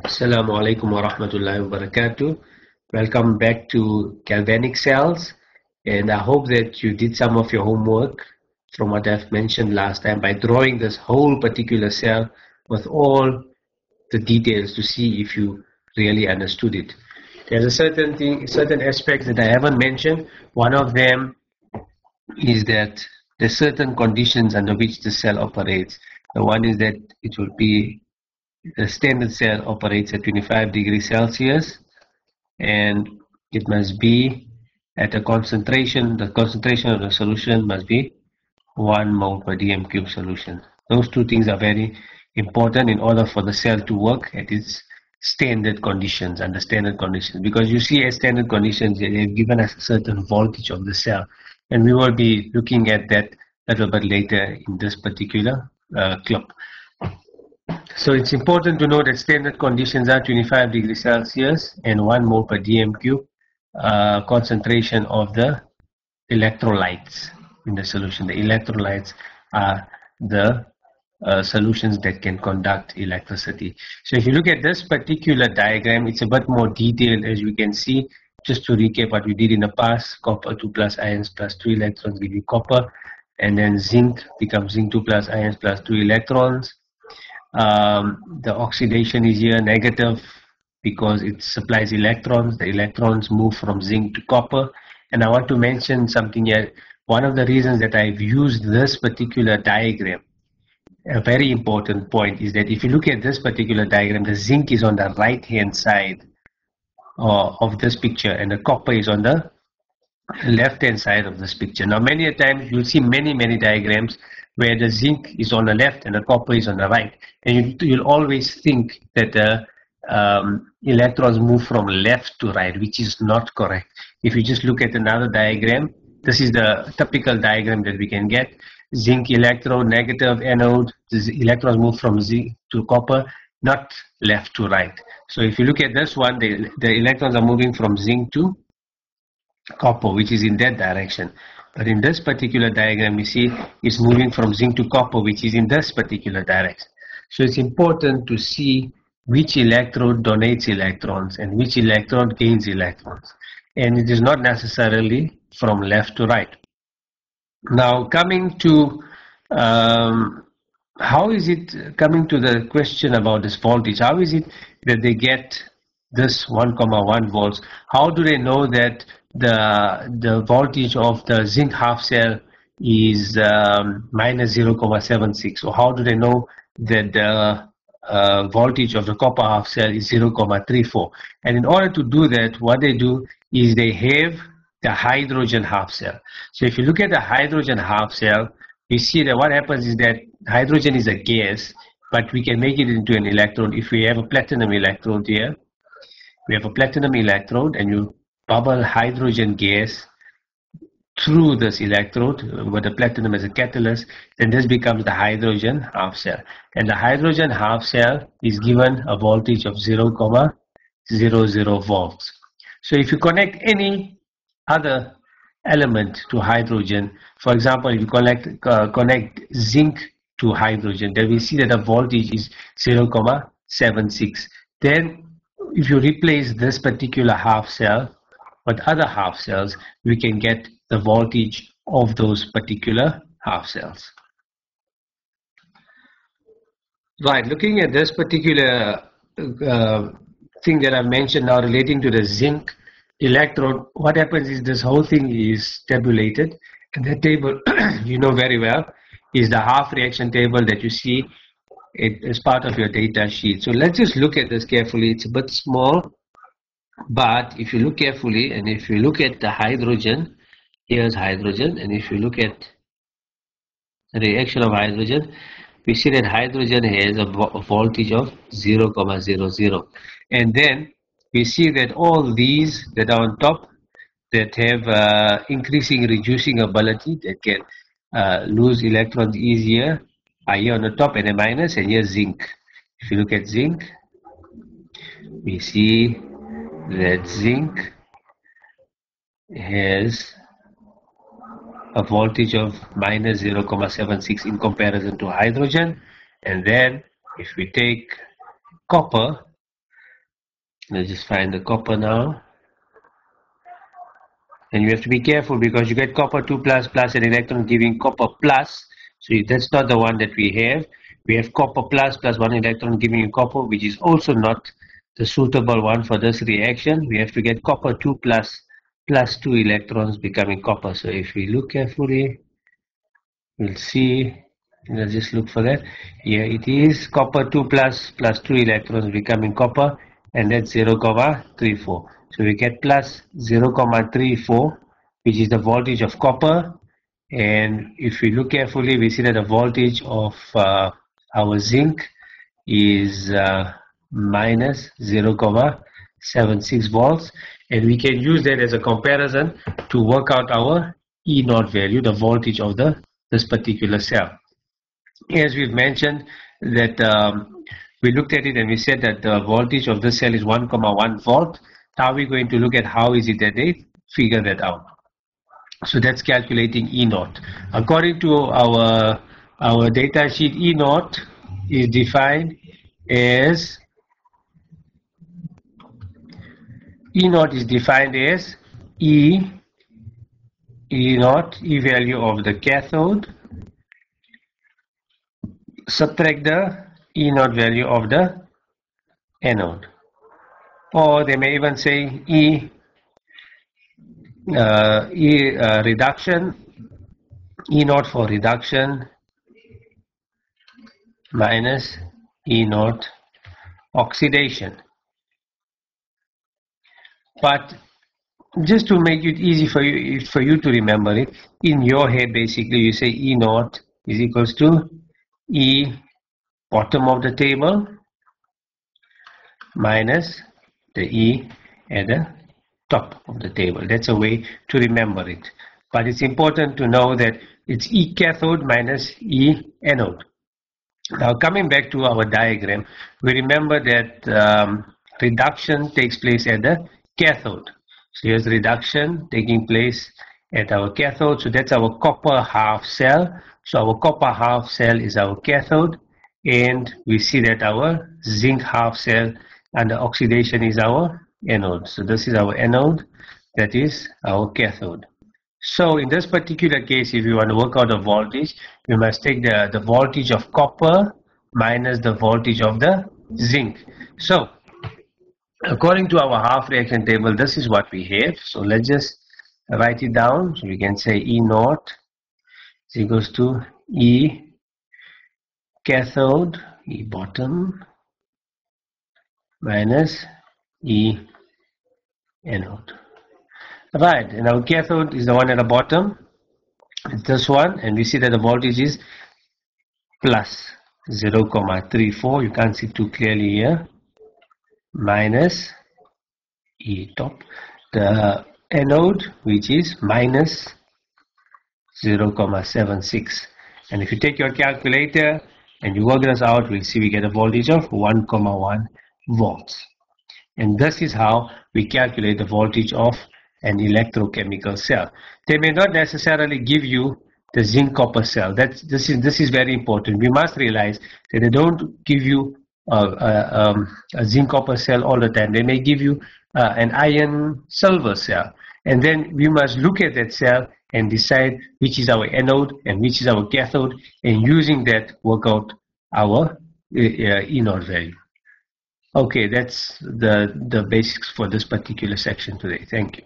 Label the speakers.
Speaker 1: Assalamu alaikum wa rahmatullahi wa barakatuh. Welcome back to Galvanic cells, and I hope that you did some of your homework from what I've mentioned last time by drawing this whole particular cell with all the details to see if you really understood it. There's a certain aspects that I haven't mentioned. One of them is that there's certain conditions under which the cell operates. The one is that it will be the standard cell operates at 25 degrees Celsius, and it must be at the concentration of the solution must be 1 mole per dm cube solution. Those two things are very important in order for the cell to work at its standard conditions, under standard conditions, because you see, as standard conditions, they've given us a certain voltage of the cell, and we will be looking at that a little bit later in this particular clip. So it's important to know that standard conditions are 25 degrees Celsius and 1 mole per dm cube concentration of the electrolytes in the solution. The electrolytes are the solutions that can conduct electricity. So if you look at this particular diagram, it's a bit more detailed, as we can see. Just to recap what we did in the past, copper 2 plus ions plus 2 electrons give you copper, and then zinc becomes zinc 2 plus ions plus 2 electrons. The oxidation is here negative because it supplies electrons. The electrons move from zinc to copper. And I want to mention something here. One of the reasons that I've used this particular diagram, a very important point, is that if you look at this particular diagram, the zinc is on the right hand side of this picture, and the copper is on the left hand side of this picture. Now many a times you'll see many diagrams where the zinc is on the left and the copper is on the right, and you'll always think that the electrons move from left to right, which is not correct. If you just look at another diagram, this is the typical diagram that we can get. Zinc electrode, negative anode, the electrons move from zinc to copper, not left to right. So if you look at this one, the electrons are moving from zinc to copper, which is in that direction. But in this particular diagram, we see it's moving from zinc to copper, which is in this particular direction. So it's important to see which electrode donates electrons and which electrode gains electrons. And it is not necessarily from left to right. Now coming to how is it coming to the question about this voltage? How is it that they get this 1,1 volts? How do they know that the voltage of the zinc half cell is minus 0,76? Or how do they know that the voltage of the copper half cell is 0,34? And in order to do that, what they do is they have the hydrogen half cell. So if you look at the hydrogen half cell, you see that what happens is that hydrogen is a gas, but we can make it into an electrode. If we have a platinum electrode here, we have a platinum electrode, and you bubble hydrogen gas through this electrode with the platinum as a catalyst, then this becomes the hydrogen half cell. And the hydrogen half cell is given a voltage of 0,00 volts. So if you connect any other element to hydrogen, for example, if you connect zinc to hydrogen, then we see that the voltage is 0,76. Then if you replace this particular half cell with other half cells, we can get the voltage of those particular half cells. Right, looking at this particular thing that I've mentioned now relating to the zinc electrode, what happens is this whole thing is tabulated, and that table you know very well is the half reaction table that you see as part of your data sheet. So let's just look at this carefully. It's a bit small, but if you look carefully, and if you look at the hydrogen, here's hydrogen, and if you look at the reaction of hydrogen, we see that hydrogen has a voltage of 0,00, and then we see that all these that are on top that have increasing reducing ability, that can lose electrons easier, are here on the top, and a minus, and here zinc. If you look at zinc, we see that zinc has a voltage of minus 0,76 in comparison to hydrogen. And then if we take copper, Let's just find the copper now. And you have to be careful because you get copper 2 plus plus an electron giving copper plus. So that's not the one that we have. We have copper plus plus one electron giving you copper, which is also not the suitable one for this reaction. We have to get copper 2 plus plus 2 electrons becoming copper. So if we look carefully, we'll see. Let's just look for that. Here it is copper 2 plus plus 2 electrons becoming copper, and that's 0,34. So we get plus 0,34, which is the voltage of copper. And if we look carefully, we see that the voltage of our zinc is minus 0,76 volts. And we can use that as a comparison to work out our e-naught value, the voltage of this particular cell. As we've mentioned that we looked at it and we said that the voltage of this cell is 1,1 volt. Now we're going to look at how is it that they figure that out. So that's calculating e-naught. According to our data sheet, e-naught is defined as E-naught, E value of the cathode, subtract the E-naught value of the anode. Or they may even say reduction, E-naught for reduction minus E-naught oxidation. But just to make it easy for you to remember it, in your head basically you say E-naught is equals to E bottom of the table minus the E at the top of the table. That's a way to remember it. But it's important to know that it's E cathode minus E anode. Now coming back to our diagram, we remember that reduction takes place at the cathode. So here's reduction taking place at our cathode. So that's our copper half cell. So our copper half cell is our cathode, and we see that our zinc half cell and the oxidation is our anode. So this is our anode, that is our cathode. So in this particular case, if you want to work out the voltage, you must take the voltage of copper minus the voltage of the zinc. So according to our half reaction table, this is what we have. So let's just write it down. So we can say E-naught is equals to E cathode, E bottom, minus E anode. Right, and our cathode is the one at the bottom. It's this one, and we see that the voltage is plus 0,34. You can't see too clearly here. Minus E top. The anode, which is minus 0,76. And if you take your calculator and you work this out, we'll see we get a voltage of 1,1 volts. And this is how we calculate the voltage of an electrochemical cell. They may not necessarily give you the zinc copper cell. This is very important. We must realize that they don't give you a zinc copper cell all the time. They may give you an iron silver cell, and then we must look at that cell and decide which is our anode and which is our cathode, and using that work out our E-naught value. Okay, that's the basics for this particular section today. Thank you.